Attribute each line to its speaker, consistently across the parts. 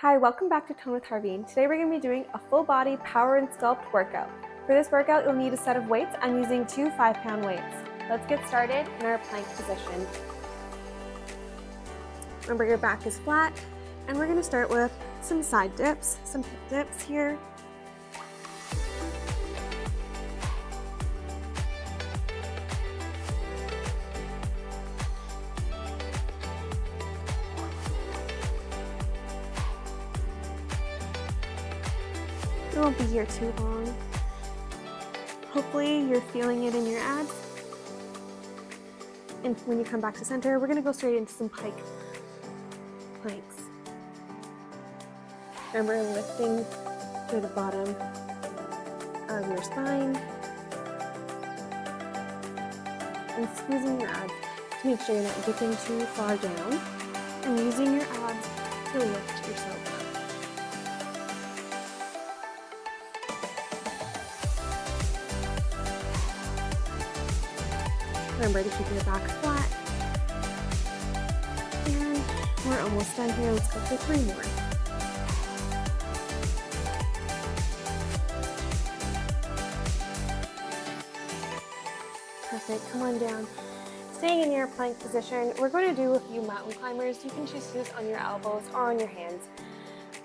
Speaker 1: Hi, welcome back to Tone with Harveen. Today we're going to be doing a full body power and sculpt workout. For this workout, you'll need a set of weights. I'm using two 5-pound weights. Let's get started in our plank position. Remember, your back is flat, and we're going to start with some side dips, some hip dips here. We won't be here too long. Hopefully you're feeling it in your abs. And when you come back to center, we're gonna go straight into some pike planks. Remember, lifting to the bottom of your spine and squeezing your abs to make sure you're not dipping too far down and using your abs to lift yourself up. Remember to keep your back flat. And we're almost done here. Let's go for 3 more. Perfect. Come on down. Staying in your plank position, we're going to do a few mountain climbers. You can choose to do this on your elbows or on your hands.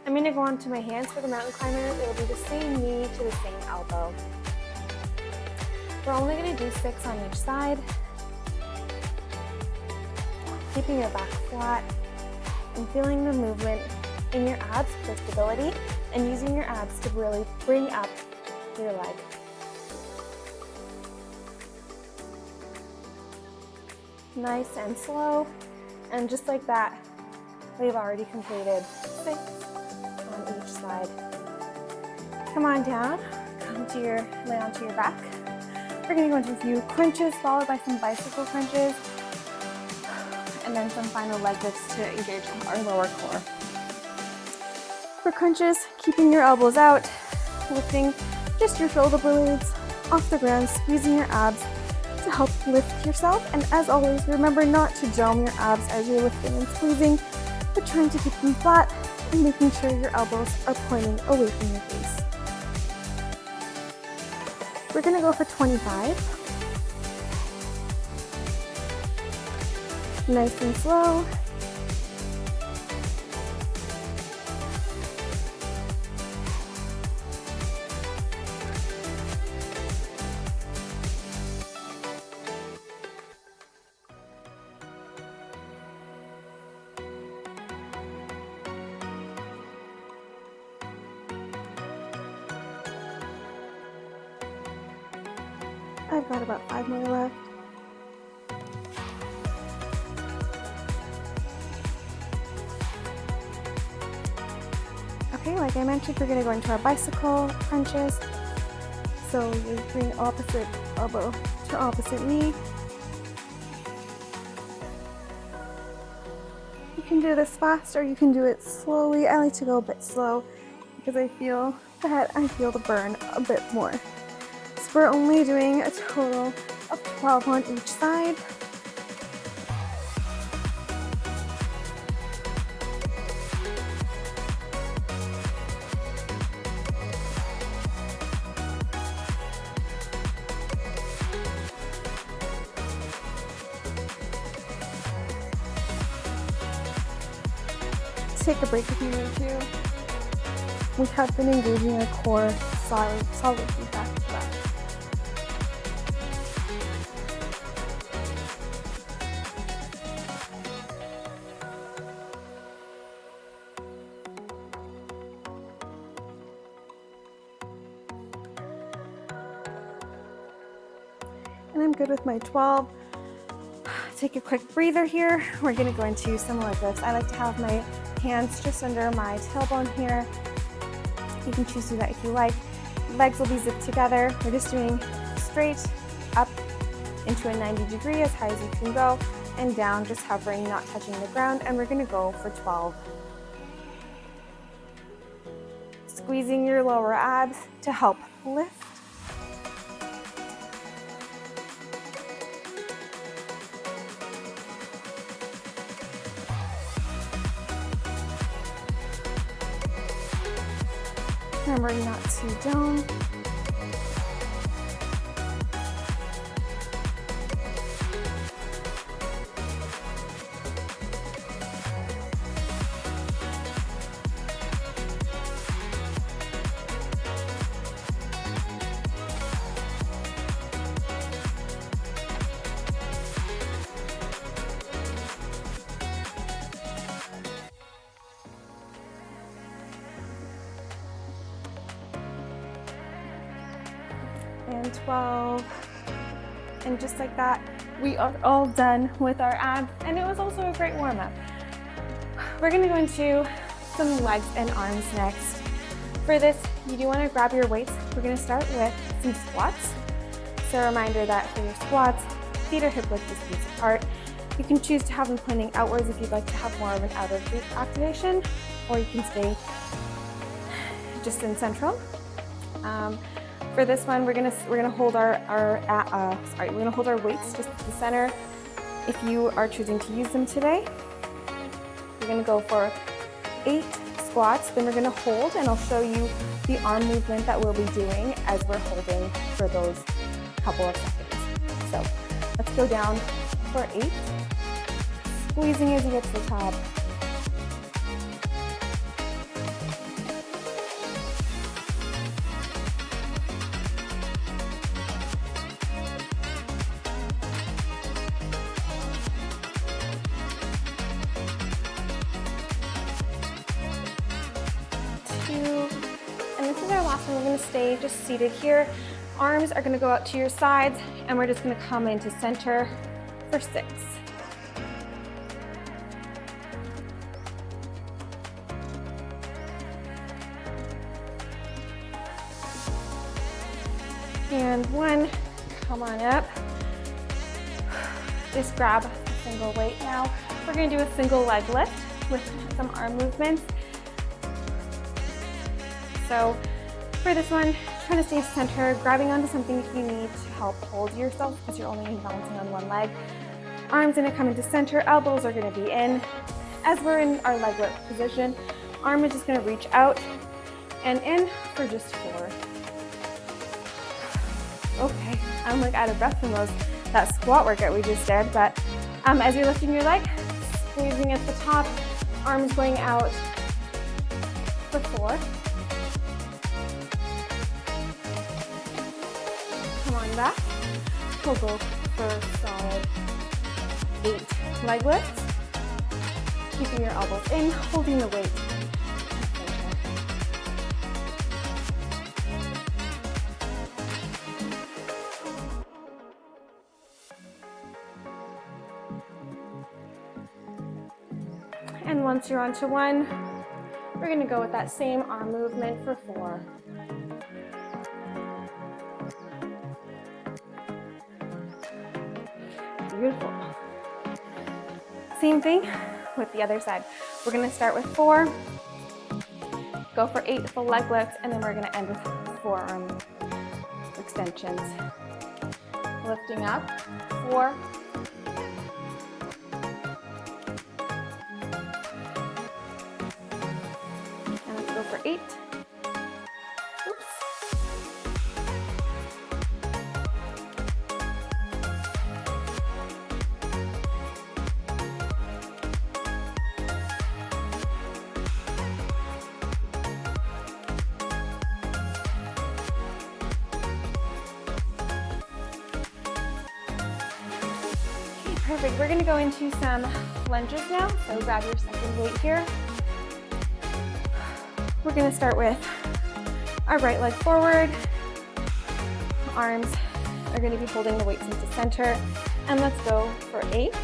Speaker 1: I'm going to go onto my hands for the mountain climber. It'll be the same knee to the same elbow. We're only going to do 6 on each side. Keeping your back flat and feeling the movement in your abs for stability and using your abs to really bring up your leg. Nice and slow. And just like that, we've already completed 6 on each side. Come on down, lay onto your back. We're going to go into a few crunches followed by some bicycle crunches and then some final leg lifts to engage our lower core. For crunches, keeping your elbows out, lifting just your shoulder blades off the ground, squeezing your abs to help lift yourself. And as always, remember not to dome your abs as you're lifting and squeezing, but trying to keep them flat and making sure your elbows are pointing away from your face. We're going to go for 25. Nice and slow. I've got about 5 more left. Okay, like I mentioned, we're going to go into our bicycle crunches. So you bring opposite elbow to opposite knee. You can do this fast or you can do it slowly. I like to go a bit slow because I feel the burn a bit more. So we're only doing a total of 12 on each side. Take a break if you need to. We have been engaging our core solidly back to back. And I'm good with my 12. Take a quick breather here. We're going to go into some leg lifts. I like to have my hands just under my tailbone here. You can choose to do that if you like. Legs will be zipped together. We're just doing straight up into a 90 degree as high as you can go, and down, just hovering, not touching the ground. And we're going to go for 12. Squeezing your lower abs to help lift. Remembering not to down. And 12, and just like that, we are all done with our abs, and it was also a great warm-up. We're gonna go into some legs and arms next. For this, you do wanna grab your weights. We're gonna start with some squats. So a reminder that for your squats, feet are hip width distance apart. You can choose to have them pointing outwards if you'd like to have more of an outer glute activation, or you can stay just in central. For this one, we're gonna hold our weights just at the center. If you are choosing to use them today, we're gonna go for 8 squats. Then we're gonna hold, and I'll show you the arm movement that we'll be doing as we're holding for those couple of seconds. So let's go down for 8, squeezing as you get to the top. And we're going to stay just seated here. Arms are going to go out to your sides, and we're just going to come into center for 6. And 1, come on up. Just grab a single weight now. We're going to do a single leg lift with some arm movements. So for this one, trying to stay center, grabbing onto something if you need to help hold yourself because you're only balancing on one leg. Arms going to come into center, elbows are going to be in. As we're in our leg lift position, arm is just going to reach out and in for just 4. Okay, I'm like out of breath from that squat workout we just did, but as you're lifting your leg, squeezing at the top, arms going out for 4. Back. We'll go for a solid 8 leg lifts. Keeping your elbows in, holding the weight. And once you're onto 1, we're going to go with that same arm movement for 4. Beautiful. Same thing with the other side. We're going to start with 4, go for 8 full leg lifts, and then we're going to end with forearm extensions. Lifting up, 4, and let's go for 8. Oops. Perfect. We're going to go into some lunges now. So grab your second weight here. We're going to start with our right leg forward. Arms are going to be holding the weights into center. And let's go for 8.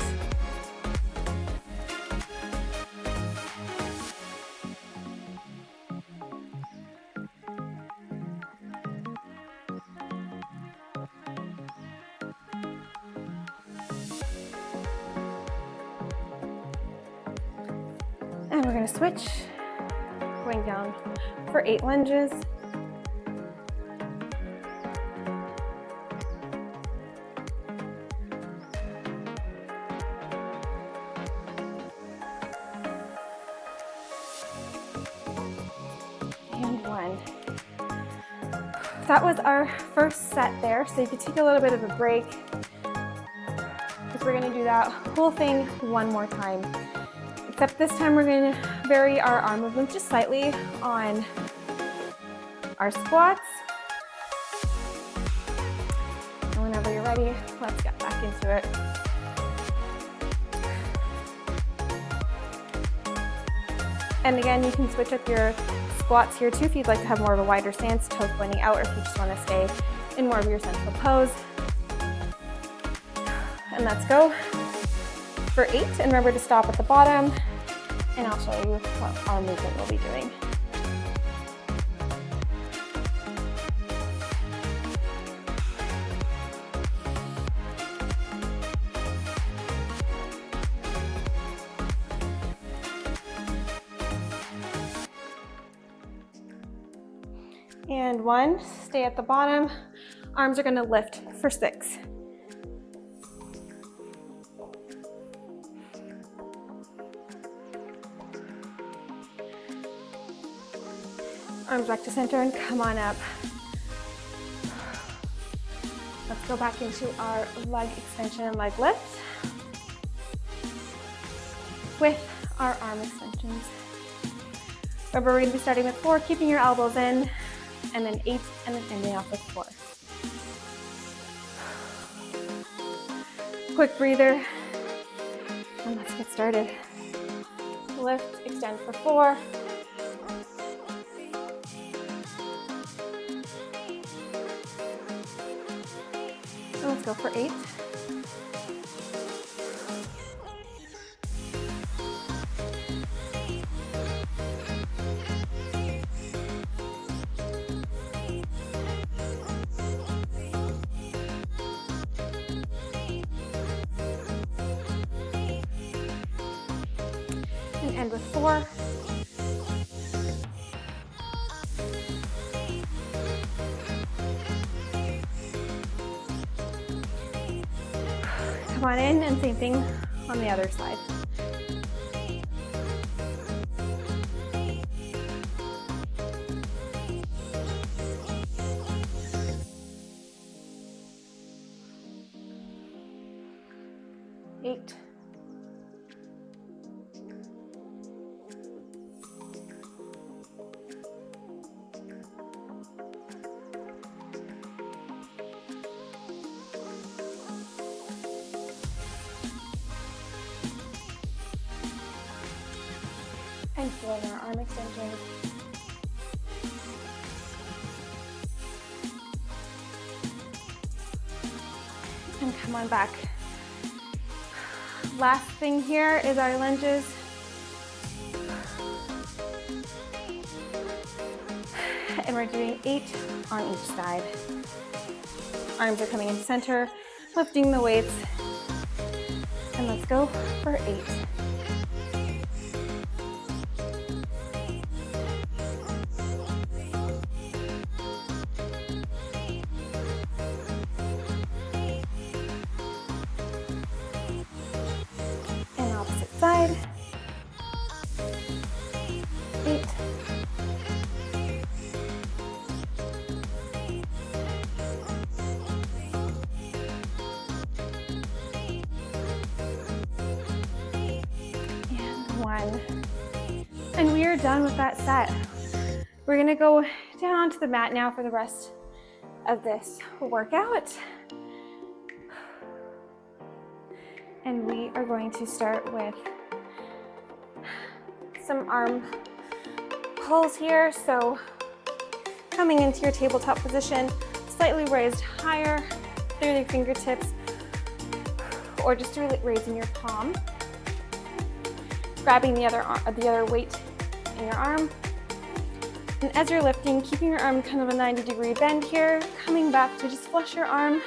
Speaker 1: And we're going to switch, going down for 8 lunges. And 1. 1. That was our first set there, so you could take a little bit of a break because we're going to do that whole thing one more time. Except this time we're going to vary our arm movement just slightly on our squats. And whenever you're ready, let's get back into it. And again, you can switch up your squats here too if you'd like to have more of a wider stance, toes pointing out, or if you just want to stay in more of your central pose. And let's go for 8. And remember to stop at the bottom, and I'll show you what our movement will be doing. And 1, stay at the bottom. Arms are going to lift for 6. Arms back to center and come on up. Let's go back into our leg extension and leg lift with our arm extensions. Remember, we're going to be starting with 4, keeping your elbows in, and then 8, and then ending off with 4. Quick breather, and let's get started. Lift, extend for 4. And let's go for 8. End with 4. Come on in, and same thing on the other side. Eight. And 4 in our arm extensions. And come on back. Last thing here is our lunges. And we're doing 8 on each side. Arms are coming in center, lifting the weights. And let's go for 8. Side, 8, and 1, and we are done with that set. We're going to go down onto the mat now for the rest of this workout. And we are going to start with some arm pulls here. So coming into your tabletop position, slightly raised higher through your fingertips, or just raising your palm. Grabbing the other weight in your arm. And as you're lifting, keeping your arm kind of a 90-degree bend here, coming back to just flush your arm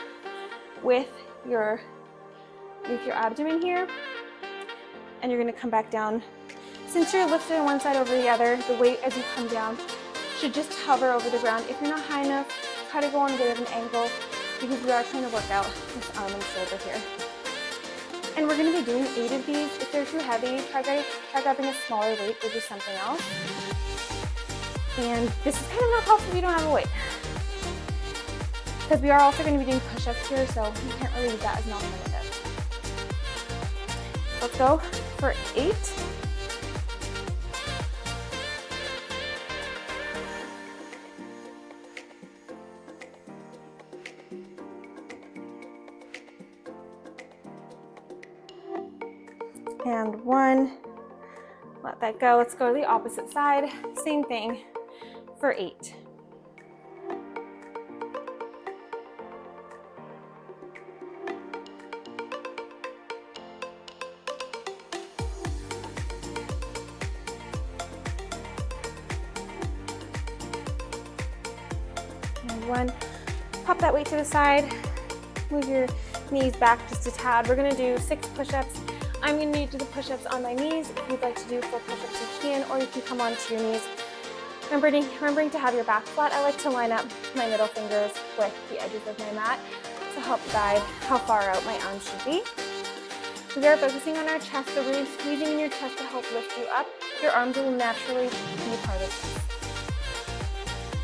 Speaker 1: with your abdomen here, and you're going to come back down. Since you're lifted on one side over the other, the weight as you come down should just hover over the ground. If you're not high enough, try to go on a bit of an angle, because we are trying to work out this arm and shoulder here. And we're going to be doing 8 of these. If they're too heavy, try grabbing a smaller weight or do something else. And this is kind of not helpful if you don't have a weight, because we are also going to be doing push-ups here, so you can't really use that as an alternative. Let's go for 8. And 1. Let that go. Let's go to the opposite side. Same thing for 8. And 1. Pop that weight to the side. Move your knees back just a tad. We're gonna do 6 push-ups. I'm going to do the push-ups on my knees. If you'd like to do full push-ups, you can, or you can come onto your knees. Remembering to have your back flat. I like to line up my middle fingers with the edges of my mat to help guide how far out my arms should be. We are focusing on our chest, so really squeezing in your chest to help lift you up. Your arms will naturally be part of this.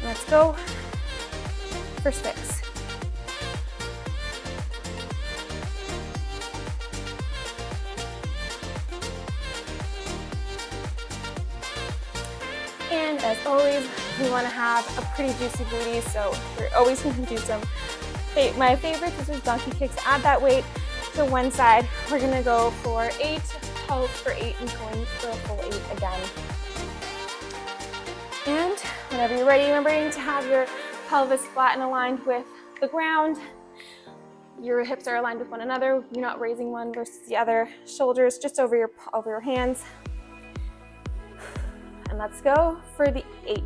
Speaker 1: Let's go for 6. And as always, we want to have a pretty juicy booty, so we're always going to do some, my favorite, this is donkey kicks. Add that weight to one side. We're going to go for 8, hold for 8, and going for a full 8 again. And whenever you're ready, remembering to have your pelvis flat and aligned with the ground. Your hips are aligned with one another. You're not raising one versus the other. Shoulders just over your hands. And let's go for the 8.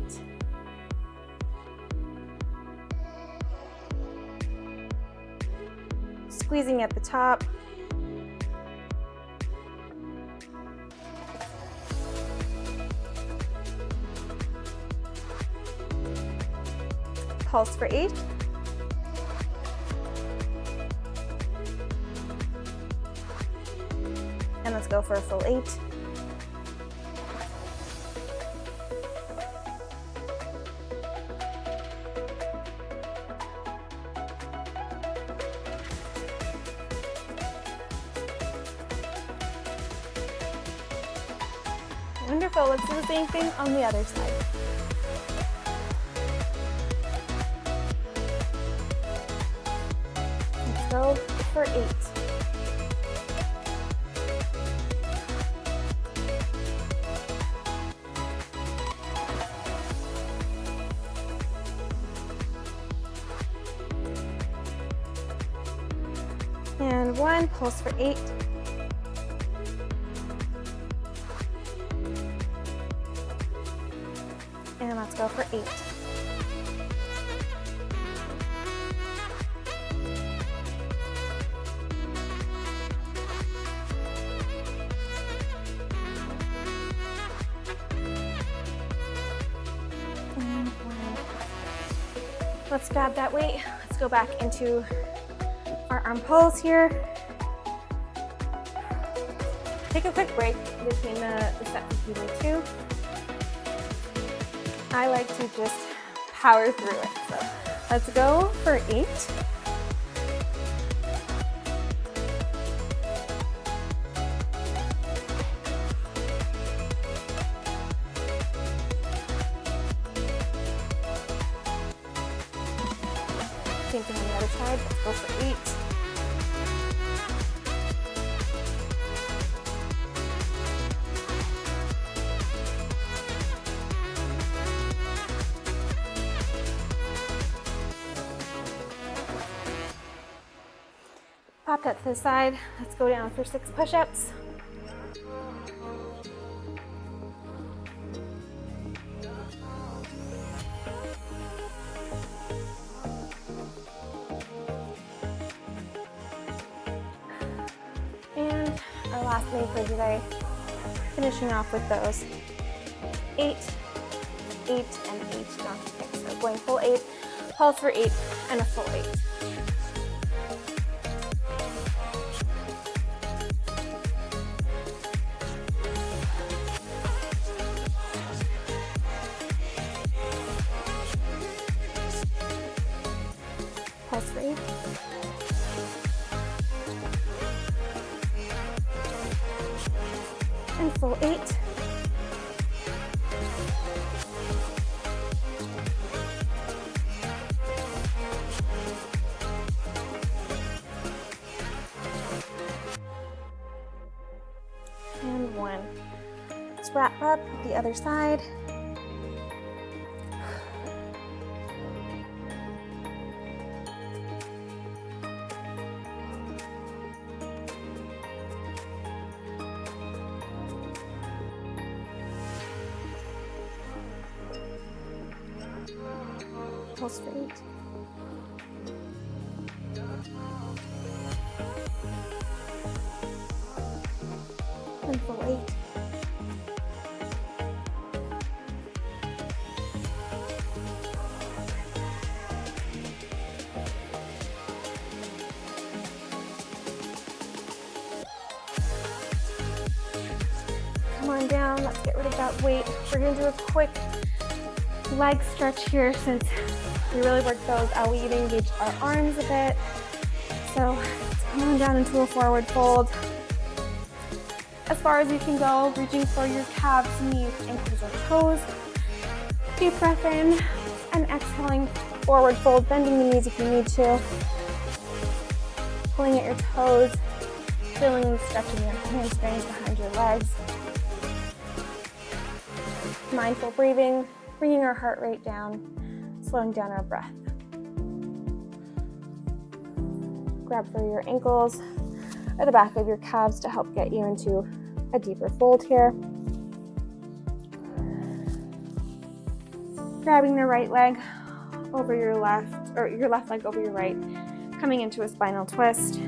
Speaker 1: Squeezing at the top. Pulse for 8. And let's go for a full 8. Wonderful, let's do the same thing on the other side. Let's go for 8. And 1, pulse for 8. And let's go for 8. And 1. Let's grab that weight. Let's go back into our arm pulls here. Take a quick break between the sets if you need to. I like to just power through it. So let's go for 8. Same thing on the other side. Let's go for 8. Pop that to the side. Let's go down for 6 push-ups. And our last thing for today, finishing off with those 8, 8, and 8 donkey kicks. So going full 8, pulse for 8, and a full 8. Pulse rate. And full 8. And 1. Let's wrap up the other side. Pulse rate. And full 8. Come on down, let's get rid of that weight. We're gonna do a quick leg stretch here since we really worked those out. We even engaged our arms a bit. So let's come on down into a forward fold. As far as you can go, reaching for your calves, knees, ankles, or toes. Deep breath in and exhaling, forward fold, bending the knees if you need to. Pulling at your toes, feeling and stretching your hamstrings behind your legs. Mindful breathing, bringing our heart rate down, slowing down our breath. Grab for your ankles or the back of your calves to help get you into a deeper fold here. Grabbing the right leg over your left, or your left leg over your right, coming into a spinal twist.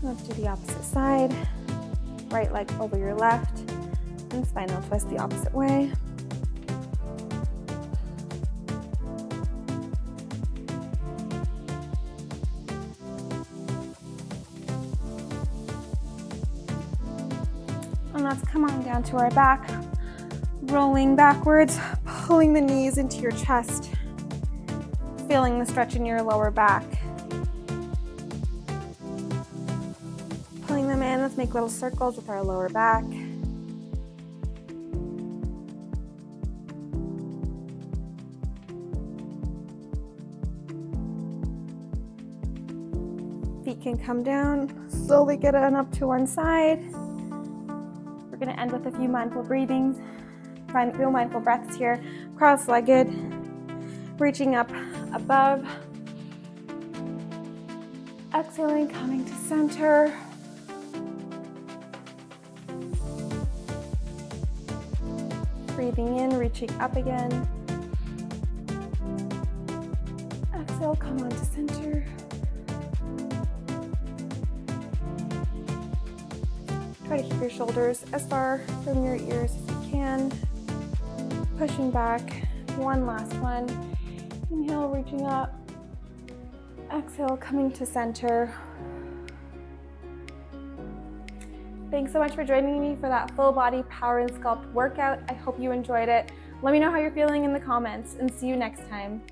Speaker 1: Let's do the opposite side. Right leg over your left and spinal twist the opposite way. And let's come on down to our back, rolling backwards, pulling the knees into your chest, feeling the stretch in your lower back. Pulling them in, let's make little circles with our lower back. Feet can come down, slowly get on up to one side. We're going to end with a few mindful breathings, real mindful breaths here. Cross-legged, reaching up above. Exhaling, coming to center. Breathing in, reaching up again. Exhale, come on to center. Try to keep your shoulders as far from your ears as you can. Pushing back. One last one. Inhale, reaching up. Exhale, coming to center. Thanks so much for joining me for that full body Power and Sculpt workout. I hope you enjoyed it. Let me know how you're feeling in the comments and see you next time.